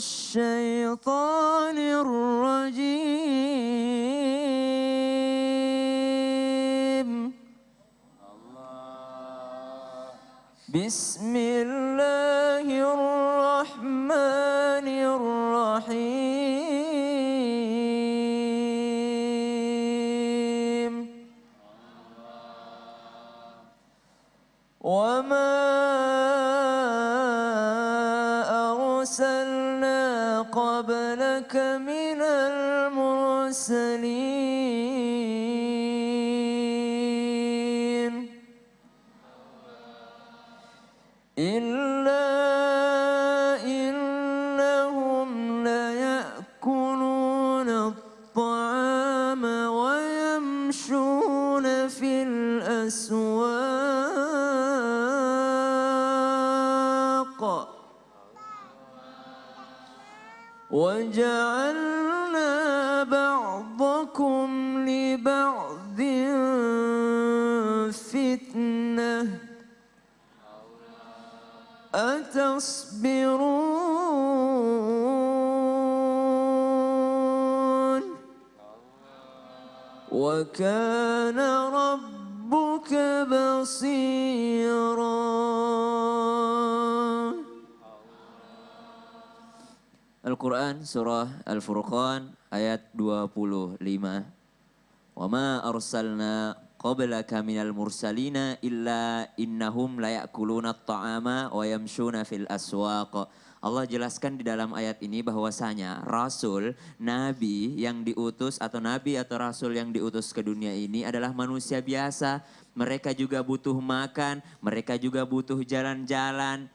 الشيطان الرجيم. بسم الله الرحمن الرحيم. وما أرسلنا قبلك من المرسلين إلا إنهم ليأكلون الطعام ويمشون في الأسواق وجعلنا بعضكم لبعض فتنة أتصبرون وكان ربك بصيرا. Al-Quran Surah Al-Furqan ayat 25. Wa ma arsalna qablaka minal mursalina illa innahum layakuluna at-ta'ama wa yamshuna fil aswaq. Allah jelaskan di dalam ayat ini bahwasanya Rasul, Nabi yang diutus atau Nabi atau Rasul yang diutus ke dunia ini adalah manusia biasa. Mereka juga butuh makan, mereka juga butuh jalan-jalan.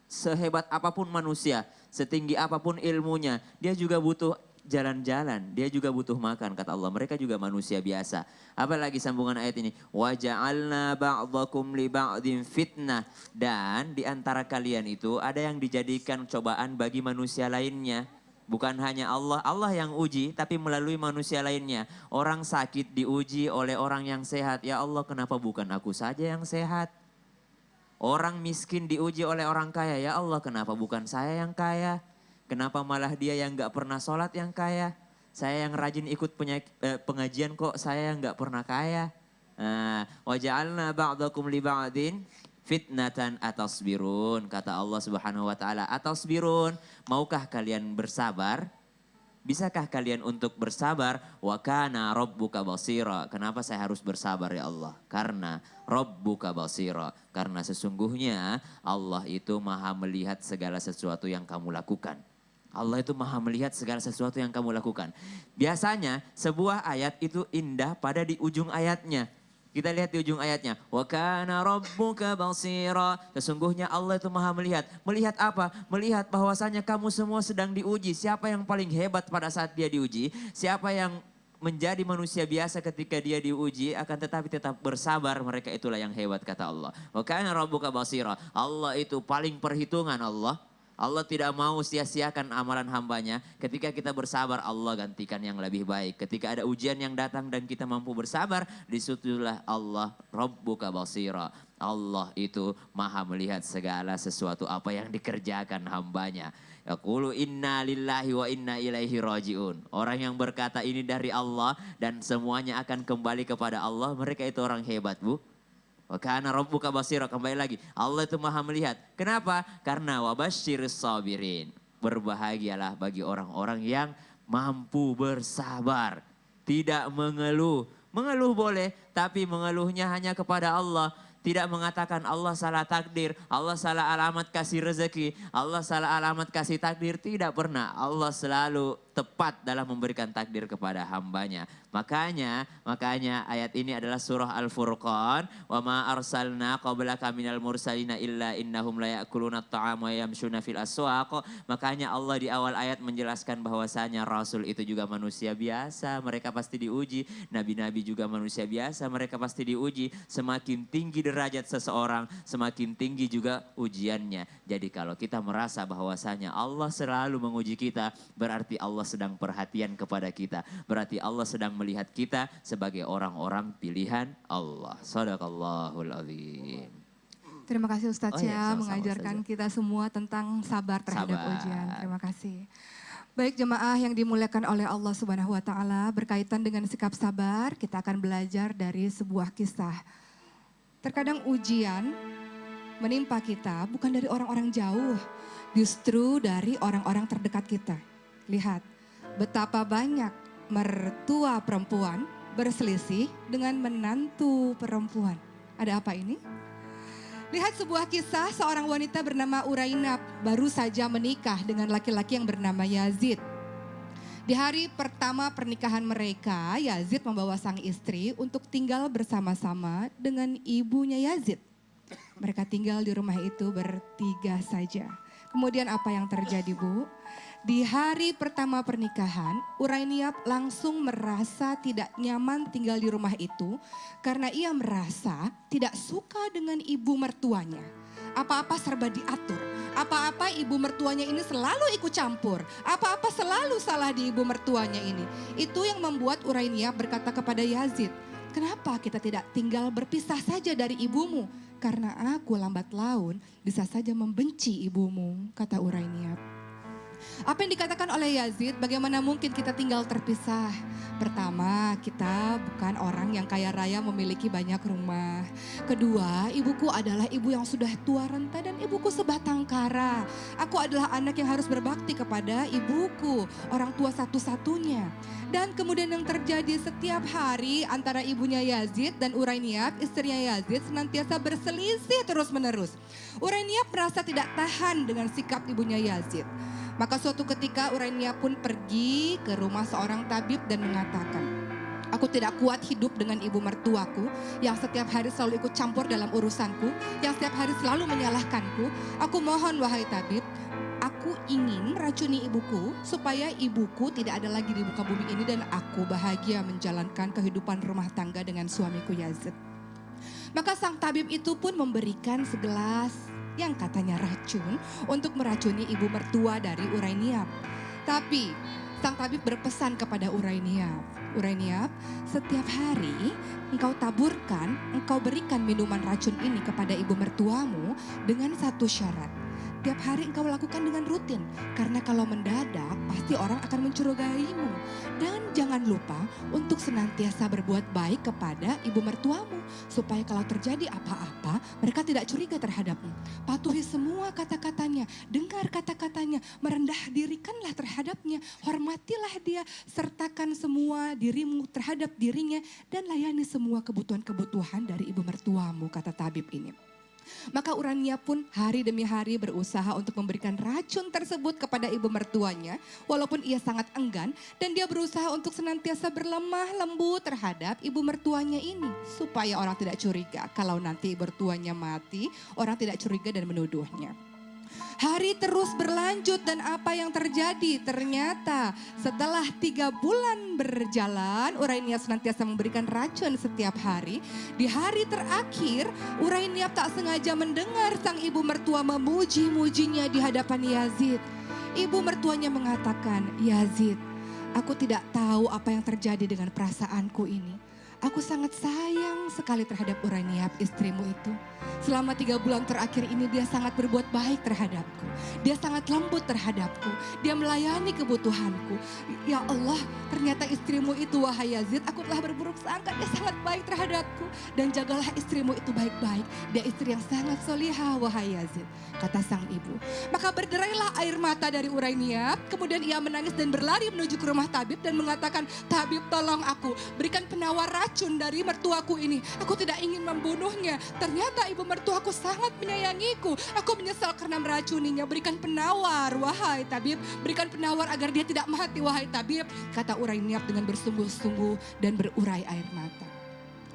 Sehebat apapun manusia, setinggi apapun ilmunya, dia juga butuh jalan-jalan, dia juga butuh makan, kata Allah. Mereka juga manusia biasa. Apalagi sambungan ayat ini, wa ja'alna ba'dakum li ba'din fitnah, dan di antara kalian itu ada yang dijadikan cobaan bagi manusia lainnya. Bukan hanya Allah, Allah yang uji, tapi melalui manusia lainnya. Orang sakit diuji oleh orang yang sehat. Ya Allah, kenapa bukan aku saja yang sehat? Orang miskin diuji oleh orang kaya. Ya Allah, kenapa bukan saya yang kaya? Kenapa malah dia yang gak pernah sholat yang kaya? Saya yang rajin ikut pengajian kok saya yang gak pernah kaya? Wa ja'alna ba'dakum li ba'din fitnatan atasbirun. Kata Allah Subhanahu wa taala, atasbirun, maukah kalian bersabar? Bisakah kalian untuk bersabar? Wa kana rabbuka basira. Kenapa saya harus bersabar ya Allah? Karena rabbuka basira. Karena sesungguhnya Allah itu maha melihat segala sesuatu yang kamu lakukan. Allah itu maha melihat segala sesuatu yang kamu lakukan. Biasanya sebuah ayat itu indah pada di ujung ayatnya. Kita lihat di ujung ayatnya. Wa kana rabbuka basira. Sesungguhnya Allah itu maha melihat. Melihat apa? Melihat bahwasanya kamu semua sedang diuji. Siapa yang paling hebat pada saat dia diuji? Siapa yang menjadi manusia biasa ketika dia diuji, akan tetapi tetap bersabar, mereka itulah yang hebat, kata Allah. Wa kana rabbuka basira. Allah itu paling perhitungan Allah. Allah tidak mau sia-siakan amalan hambanya. Ketika kita bersabar, Allah gantikan yang lebih baik. Ketika ada ujian yang datang dan kita mampu bersabar, disitulah Allah Rabbuka basira. Allah itu maha melihat segala sesuatu apa yang dikerjakan hambanya. Yaqulu inna lillahi wa inna ilaihi raji'un. Orang yang berkata ini dari Allah dan semuanya akan kembali kepada Allah, mereka itu orang hebat, Bu. Wa kana rabbuka basira, kembali lagi. Allah itu maha melihat. Kenapa? Karena wabasyiris sabirin. Berbahagialah bagi orang-orang yang mampu bersabar. Tidak mengeluh. Mengeluh boleh, tapi mengeluhnya hanya kepada Allah. Tidak mengatakan Allah salah takdir, Allah salah alamat kasih rezeki, Allah salah alamat kasih takdir. Tidak pernah. Allah selalu tepat dalam memberikan takdir kepada hambanya. Makanya ayat ini adalah surah Al-Furqan. Wa ma arsalna qablaka minal mursalina illa innahum layakuluna at-ta'ama wa yamshuna fil aswaq. Makanya Allah di awal ayat menjelaskan bahwasanya Rasul itu juga manusia biasa. Mereka pasti diuji. Nabi-nabi juga manusia biasa. Mereka pasti diuji. Semakin tinggi derajat seseorang, semakin tinggi juga ujiannya. Jadi kalau kita merasa bahwasanya Allah selalu menguji kita, berarti Allah sedang perhatian kepada kita. Berarti Allah sedang melihat kita sebagai orang-orang pilihan Allah. Shadaqallahul azim. Terima kasih Ustadz Oh ya, ya sama-sama mengajarkan Ustazah. kita semua tentang sabar terhadap Sabar. ujian. Terima kasih. Baik jemaah yang dimuliakan oleh Allah Subhanahu wa taala, berkaitan dengan sikap sabar, kita akan belajar dari sebuah kisah. Terkadang ujian menimpa kita bukan dari orang-orang jauh, justru dari orang-orang terdekat kita. Lihat, betapa banyak mertua perempuan berselisih dengan menantu perempuan. Ada apa ini? Lihat sebuah kisah seorang wanita bernama Urainab baru saja menikah dengan laki-laki yang bernama Yazid. Di hari pertama pernikahan mereka, Yazid membawa sang istri untuk tinggal bersama-sama dengan ibunya Yazid. Mereka tinggal di rumah itu bertiga saja. Kemudian apa yang terjadi, Bu? Di hari pertama pernikahan, Urainab langsung merasa tidak nyaman tinggal di rumah itu karena ia merasa tidak suka dengan ibu mertuanya. Apa-apa serba diatur, apa-apa ibu mertuanya ini selalu ikut campur, apa-apa selalu salah di ibu mertuanya ini. Itu yang membuat Urainab berkata kepada Yazid, "Kenapa kita tidak tinggal berpisah saja dari ibumu? Karena aku lambat laun bisa saja membenci ibumu," kata Urainab. Apa yang dikatakan oleh Yazid, bagaimana mungkin kita tinggal terpisah? Pertama, kita bukan orang yang kaya raya memiliki banyak rumah. Kedua, ibuku adalah ibu yang sudah tua renta dan ibuku sebatang kara. Aku adalah anak yang harus berbakti kepada ibuku, orang tua satu-satunya. Dan kemudian yang terjadi setiap hari antara ibunya Yazid dan Urainab, istrinya Yazid, senantiasa berselisih terus-menerus. Urainab merasa tidak tahan dengan sikap ibunya Yazid. Maka suatu ketika Urainab pun pergi ke rumah seorang tabib dan mengatakan, "Aku tidak kuat hidup dengan ibu mertuaku yang setiap hari selalu ikut campur dalam urusanku, yang setiap hari selalu menyalahkanku. Aku mohon wahai tabib, aku ingin meracuni ibuku supaya ibuku tidak ada lagi di muka bumi ini dan aku bahagia menjalankan kehidupan rumah tangga dengan suamiku Yazid." Maka sang tabib itu pun memberikan segelas yang katanya racun untuk meracuni ibu mertua dari Urainab. Tapi sang tabib berpesan kepada Urainab, "Urainab, setiap hari engkau taburkan, engkau berikan minuman racun ini kepada ibu mertuamu dengan satu syarat. Tiap hari engkau lakukan dengan rutin, karena kalau mendadak pasti orang akan mencurigaimu. Dan jangan lupa untuk senantiasa berbuat baik kepada ibu mertuamu, supaya kalau terjadi apa-apa mereka tidak curiga terhadapmu. Patuhi semua kata-katanya, dengar kata-katanya, merendah dirikanlah terhadapnya, hormatilah dia, sertakan semua dirimu terhadap dirinya, dan layani semua kebutuhan-kebutuhan dari ibu mertuamu," kata tabib ini. Maka Urainab pun hari demi hari berusaha untuk memberikan racun tersebut kepada ibu mertuanya, walaupun ia sangat enggan, dan dia berusaha untuk senantiasa berlemah lembut terhadap ibu mertuanya ini, supaya orang tidak curiga. Kalau nanti ibu mertuanya mati, orang tidak curiga dan menuduhnya. Hari terus berlanjut dan apa yang terjadi? Ternyata setelah 3 bulan berjalan, Urainab senantiasa memberikan racun setiap hari. Di hari terakhir, Urainab tak sengaja mendengar sang ibu mertua memuji-mujinya di hadapan Yazid. Ibu mertuanya mengatakan, "Yazid, aku tidak tahu apa yang terjadi dengan perasaanku ini. Aku sangat sayang sekali terhadap Urainab, istrimu itu. Selama 3 bulan terakhir ini dia sangat berbuat baik terhadapku. Dia sangat lembut terhadapku. Dia melayani kebutuhanku. Ya Allah, ternyata istrimu itu wahai Yazid, aku telah berburuk sangka, dia sangat baik terhadapku. Dan jagalah istrimu itu baik-baik. Dia istri yang sangat solihah wahai Yazid," kata sang ibu. Maka berderailah air mata dari Urainab. Kemudian ia menangis dan berlari menuju ke rumah tabib dan mengatakan, "Tabib, tolong aku, berikan penawar racun dari mertuaku ini. Aku tidak ingin membunuhnya. Ternyata ibu mertuaku sangat menyayangiku. Aku menyesal karena meracuninya. Berikan penawar, wahai tabib. Berikan penawar agar dia tidak mati, wahai tabib," kata Urainab dengan bersungguh-sungguh dan berurai air mata.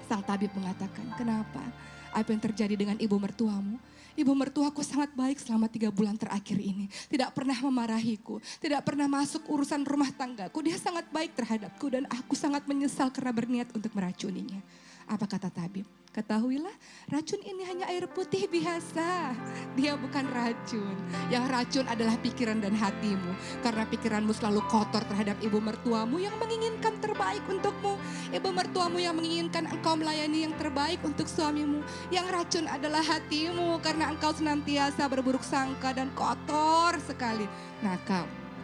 Sang tabib mengatakan, "Kenapa? Apa yang terjadi dengan ibu mertuamu? Ibu mertuaku sangat baik selama 3 bulan terakhir ini. Tidak pernah memarahiku, tidak pernah masuk urusan rumah tanggaku. Dia sangat baik terhadapku dan aku sangat menyesal karena berniat untuk meracuninya." Apa kata tabib? Ketahuilah, racun ini hanya air putih biasa. Dia bukan racun. Yang racun adalah pikiran dan hatimu. Karena pikiranmu selalu kotor terhadap ibu mertuamu yang menginginkan terbaik untukmu. Ibu mertuamu yang menginginkan engkau melayani yang terbaik untuk suamimu. Yang racun adalah hatimu karena engkau senantiasa berburuk sangka dan kotor sekali. Nah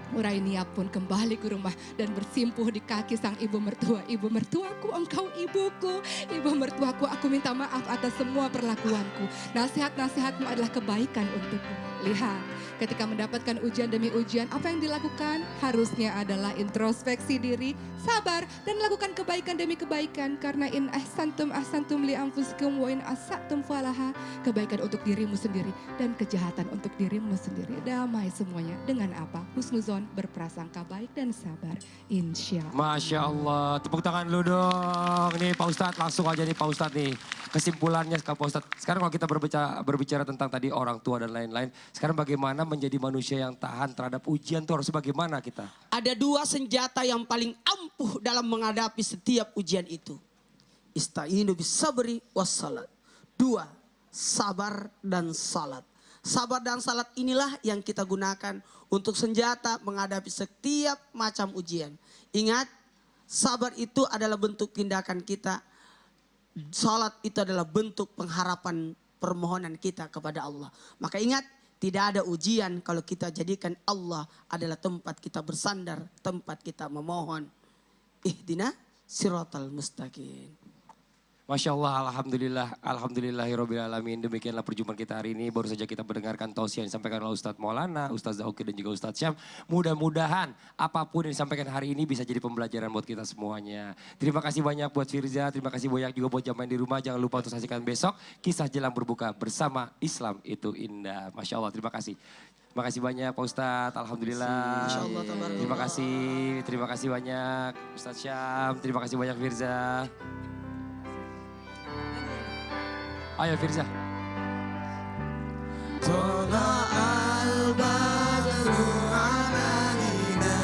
Urainiah pun kembali ke rumah dan bersimpuh di kaki sang ibu mertua. Ibu mertuaku, engkau ibuku. Ibu mertuaku, aku minta maaf atas semua perlakuanku. Nasihat-nasihatmu adalah kebaikan untukku. Lihat, ketika mendapatkan ujian demi ujian, apa yang dilakukan? Harusnya adalah introspeksi diri, sabar, dan lakukan kebaikan demi kebaikan. Karena in ahsantum ahsantum li anfusikum wa in asatum falaha. Kebaikan untuk dirimu sendiri dan kejahatan untuk dirimu sendiri. Damai semuanya. Dengan apa? Husnuzon, berprasangka baik dan sabar. Insya Allah. Masya Allah, tepuk tangan dulu dong. Nih Pak Ustadz, langsung aja nih Pak Ustadz nih. Kesimpulannya Pak Ustadz, sekarang kalau kita berbicara tentang tadi orang tua dan lain-lain. Sekarang bagaimana menjadi manusia yang tahan terhadap ujian itu harusnya bagaimana kita? Ada dua senjata yang paling ampuh dalam menghadapi setiap ujian itu. Ista'inu bis sabri was salat. Dua, sabar dan salat. Sabar dan salat inilah yang kita gunakan untuk senjata menghadapi setiap macam ujian. Ingat, sabar itu adalah bentuk tindakan kita. Salat itu adalah bentuk pengharapan permohonan kita kepada Allah. Maka ingat, tidak ada ujian kalau kita jadikan Allah adalah tempat kita bersandar, tempat kita memohon. Ihdina siratal mustaqim. Masya Allah, Alhamdulillah, Alhamdulillahirabbil alamin. Demikianlah perjumpaan kita hari ini. Baru saja kita mendengarkan tausiah yang disampaikan oleh Ustadz Maulana, Ustadz Zauki dan juga Ustadz Syam. Mudah-mudahan apapun yang disampaikan hari ini bisa jadi pembelajaran buat kita semuanya. Terima kasih banyak buat Firza, terima kasih banyak juga buat jamaah di rumah. Jangan lupa untuk saksikan besok kisah jelang berbuka bersama Islam itu indah. Masya Allah, terima kasih. Terima kasih banyak Pak Ustadz, Alhamdulillah. Masya Allah, Terima kasih banyak Ustadz Syam, terima kasih banyak Firza. Ayo Firza. Tola al-badru alaina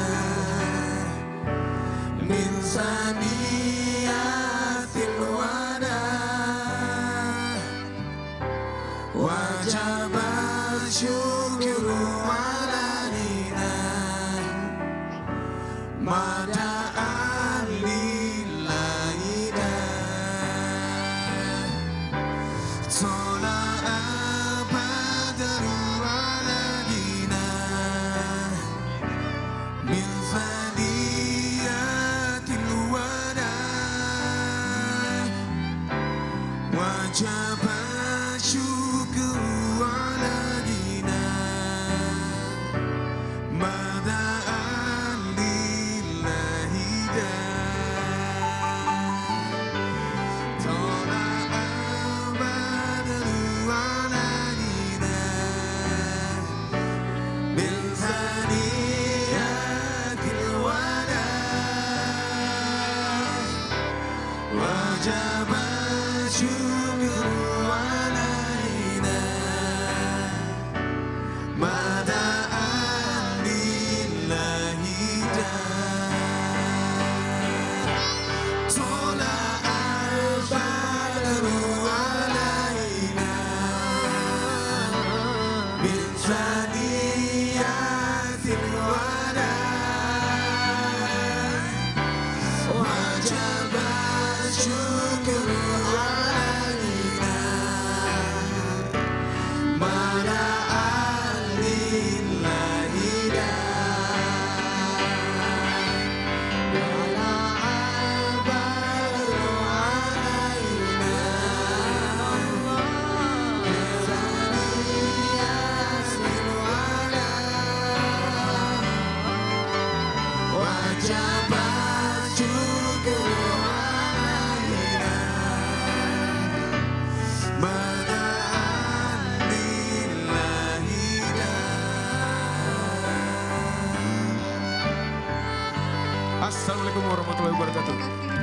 min saniyatil wada wajib syukru alaina mada'an lillahi Tola al-badru alaina min faniyatil wada wajib syukru alaina mada'an lillahi Tola al-badru alaina min saniyatil wada wajib syukru alaina mada'an lillahi Tola al-badru alaina min saniyatil wada wajib syukru alaina mada'an lillahi Tola al-badru alaina min saniyatil wada wajib syukru alaina mada'an lillahi Assalamualaikum warahmatullahi wabarakatuh.